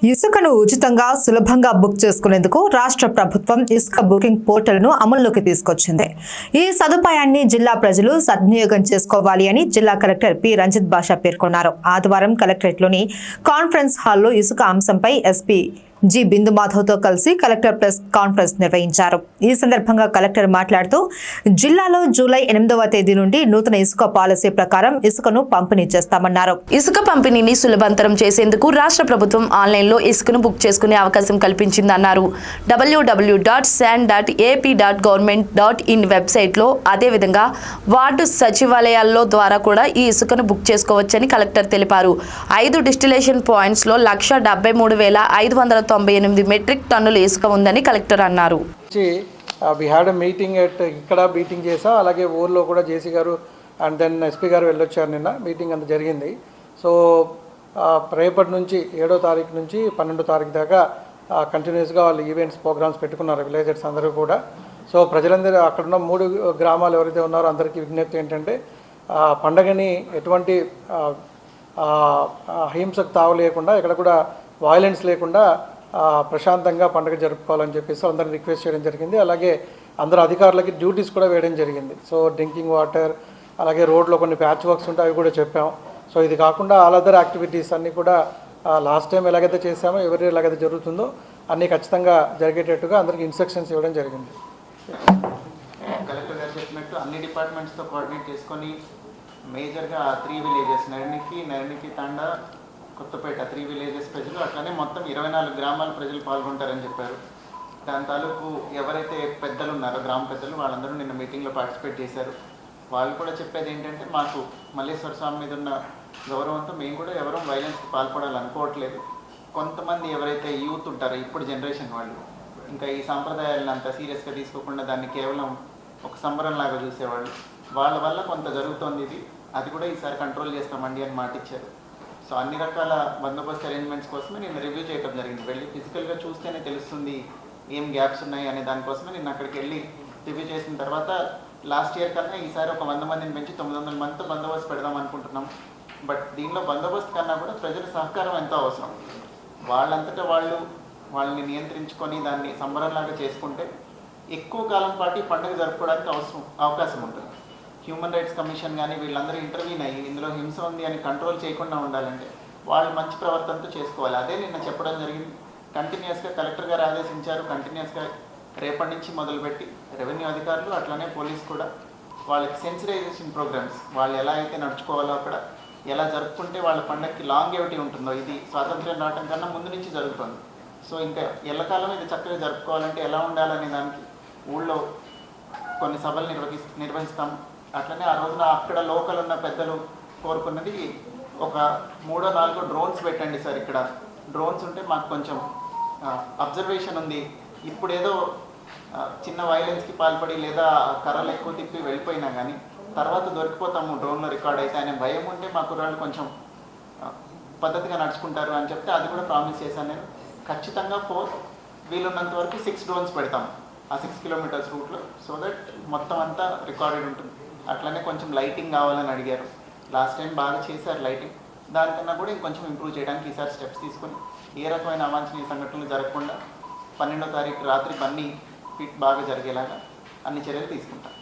ఇసుకను ఉచితంగా సులభంగా బుక్ చేసుకునేందుకు రాష్ట్ర ప్రభుత్వం ఇసుక బుకింగ్ పోర్టల్ను అమల్లోకి తీసుకొచ్చింది. ఈ సదుపాయాన్ని జిల్లా ప్రజలు సద్వినియోగం చేసుకోవాలి అని జిల్లా కలెక్టర్ పి రంజిత్ బాషా పేర్కొన్నారు. ఆదివారం కలెక్టరేట్లోని కాన్ఫరెన్స్ హాల్లో ఇసుక అంశంపై ఎస్పీ జి బిందు మాధవ్తో కలిసి కలెక్టర్ ప్రెస్ కాన్ఫరెన్స్ నిర్వహించారు. ఈ సందర్భంగా కలెక్టర్ మాట్లాడుతూ జిల్లాలో జూలై 8వ తేదీ నుండి నూతన ఇసుక పాలసీ ప్రకారం ఇసుకను పంపిణీ చేస్తామన్నారు. ఇసుక పంపిణీని సులభంతరం చేసేందుకు రాష్ట్ర ప్రభుత్వం ఆన్లైన్లో ఇసుకను బుక్ చేసుకునే అవకాశం కల్పించిందన్నారు. www.san.ap.government.in వెబ్సైట్లో అదేవిధంగా వార్డు సచివాలయాల్లో ద్వారా కూడా ఈ ఇసుకను బుక్ చేసుకోవచ్చని కలెక్టర్ తెలిపారు. 5 డిస్టిలేషన్ పాయింట్స్లో 1,73,598 మెట్రిక్ టన్నుల ఇసుక ఉందని కలెక్టర్ అన్నారు. ఇక్కడ మీటింగ్ చేసా, అలాగే ఊర్లో కూడా జేసీ గారు అండ్ దెన్ ఎస్పీ గారు వెళ్ళొచ్చారు. నిన్న మీటింగ్ అంత జరిగింది. సో రేపటి నుంచి 7వ తారీఖు నుంచి 12వ తారీఖు దాకా కంటిన్యూస్గా వాళ్ళు ఈవెంట్స్ ప్రోగ్రామ్స్ పెట్టుకున్నారు విలేజర్స్ అందరూ కూడా. సో ప్రజలందరూ అక్కడున్న 3 గ్రామాలు ఎవరైతే ఉన్నారో అందరికీ విజ్ఞప్తి ఏంటంటే పండగని ఎటువంటి హింసకు తావలేకుండా, ఎక్కడ కూడా వైలెన్స్ లేకుండా ప్రశాంతంగా పండుగ జరుపుకోవాలని చెప్పేసి అందరిని రిక్వెస్ట్ చేయడం జరిగింది. అలాగే అందరు అధికారులకి డ్యూటీస్ కూడా వేయడం జరిగింది. సో డ్రింకింగ్ వాటర్, అలాగే రోడ్లో కొన్ని ప్యాచ్ వర్క్స్ ఉంటాయి, అవి కూడా చెప్పాం. సో ఇది కాకుండా ఆల్ అదర్ యాక్టివిటీస్ అన్నీ కూడా లాస్ట్ టైం ఎలాగైతే చేసామో ఎవరి ఎలాగైతే జరుగుతుందో అన్నీ ఖచ్చితంగా జరిగేటట్టుగా అందరికీ ఇన్స్ట్రక్షన్స్ ఇవ్వడం జరిగింది. కలెక్టర్ గారు చెప్పినట్టు అన్ని డిపార్ట్మెంట్స్తో కోఆర్డినేట్ చేసుకొని మేజర్గా 3 విలేజెస్ నరణికి తాండా, కొత్తపేట 3 విలేజెస్ ప్రజలు, అట్లనే మొత్తం 24 గ్రామాల ప్రజలు పాల్గొంటారని చెప్పారు. దాని తాలూకు ఎవరైతే పెద్దలు ఉన్నారో గ్రామ పెద్దలు వాళ్ళందరూ నిన్న మీటింగ్లో పార్టిసిపేట్ చేశారు. వాళ్ళు కూడా చెప్పేది ఏంటంటే మాకు మల్లేశ్వర స్వామి మీద ఉన్న గౌరవంతో మేము కూడా ఎవరూ వైలెన్స్కి పాల్పడాలనుకోవట్లేదు. కొంతమంది ఎవరైతే యూత్ ఉంటారో ఇప్పుడు జనరేషన్ వాళ్ళు ఇంకా ఈ సాంప్రదాయాలను అంత సీరియస్గా తీసుకోకుండా దాన్ని కేవలం ఒక సంబరంలాగా చూసేవాళ్ళు, వాళ్ళ వల్ల కొంత జరుగుతోంది. అది కూడా ఈసారి కంట్రోల్ చేస్తామండి అని మాట ఇచ్చారు. సో అన్ని రకాల బందోబస్తు అరేంజ్మెంట్స్ కోసమే నేను రివ్యూ చేయడం జరిగింది. వెళ్ళి ఫిజికల్గా చూస్తేనే తెలుస్తుంది ఏం గ్యాప్స్ ఉన్నాయి అనే దానికోసమే నేను అక్కడికి వెళ్ళి రివ్యూ చేసిన తర్వాత లాస్ట్ ఇయర్ కన్నా ఈసారి ఒక 100 మందిని పెంచి 900 మందితో బందోబస్తు పెడదాం అనుకుంటున్నాం. బట్ దీనిలో బందోబస్తు కన్నా కూడా ప్రజల సహకారం ఎంతో అవసరం. వాళ్ళంతటా వాళ్ళని నియంత్రించుకొని దాన్ని సంబరంలాగా చేసుకుంటే ఎక్కువ కాలం పాటు పండుగ జరుపుకోవడానికి అవకాశం ఉంటుంది. హ్యూమన్ రైట్స్ కమిషన్ కానీ వీళ్ళందరూ ఇంటర్వ్యూన్ అయ్యి ఇందులో హింస ఉంది అని కంట్రోల్ చేయకుండా ఉండాలంటే వాళ్ళు మంచి ప్రవర్తనతో చేసుకోవాలి. అదే నిన్న చెప్పడం జరిగింది. కంటిన్యూస్గా కలెక్టర్ గారు ఆదేశించారు. కంటిన్యూస్గా రేపటి నుంచి మొదలుపెట్టి రెవెన్యూ అధికారులు అట్లనే పోలీస్ కూడా వాళ్ళకి సెన్సిటైజేషన్ ప్రోగ్రామ్స్, వాళ్ళు ఎలా అయితే నడుచుకోవాలో అక్కడ ఎలా జరుపుకుంటే వాళ్ళ పండగకి లాంగేవిటీ ఉంటుందో, ఇది స్వాతంత్ర్యం రావడం కన్నా ముందు నుంచి జరుగుతుంది. సో ఇంకా ఎల్లకాలం ఇది చక్కగా జరుపుకోవాలంటే ఎలా ఉండాలనే దానికి ఊళ్ళో కొన్ని సభలు నిర్వహిస్తాం. అట్లనే ఆ రోజున అక్కడ లోకల్ ఉన్న పెద్దలు కోరుకున్నది ఒక 3-4 డ్రోన్స్ పెట్టండి సార్. ఇక్కడ డ్రోన్స్ ఉంటే మాకు కొంచెం అబ్జర్వేషన్ ఉంది. ఇప్పుడు ఏదో చిన్న వైలెన్స్కి పాల్పడి లేదా కర్రలు ఎక్కువ తిప్పి వెళ్ళిపోయినా కానీ తర్వాత దొరికిపోతాము డ్రోన్లో రికార్డ్ అయితే అనే భయం ఉంటే మా కుర్రాళ్ళు కొంచెం పద్ధతిగా నడుచుకుంటారు అని చెప్తే అది కూడా ప్రామిస్ చేశాను నేను. ఖచ్చితంగా 4 వీలున్నంత వరకు 6 డ్రోన్స్ పెడతాం ఆ 6 కిలోమీటర్స్ రూట్లో. సో దట్ మొత్తం అంతా రికార్డెడ్ ఉంటుంది. అట్లనే కొంచెం లైటింగ్ కావాలని అడిగారు. లాస్ట్ టైం బాగా చేశారు లైటింగ్. దానికన్నా కూడా ఇంకొంచెం ఇంప్రూవ్ చేయడానికి ఈసారి స్టెప్స్ తీసుకొని ఏ రకమైన అవాంఛనీయ సంఘటనలు జరగకుండా 12వ తారీఖు రాత్రి బన్నీ ఫిట్ బాగా జరిగేలాగా అన్ని చర్యలు తీసుకుంటాం.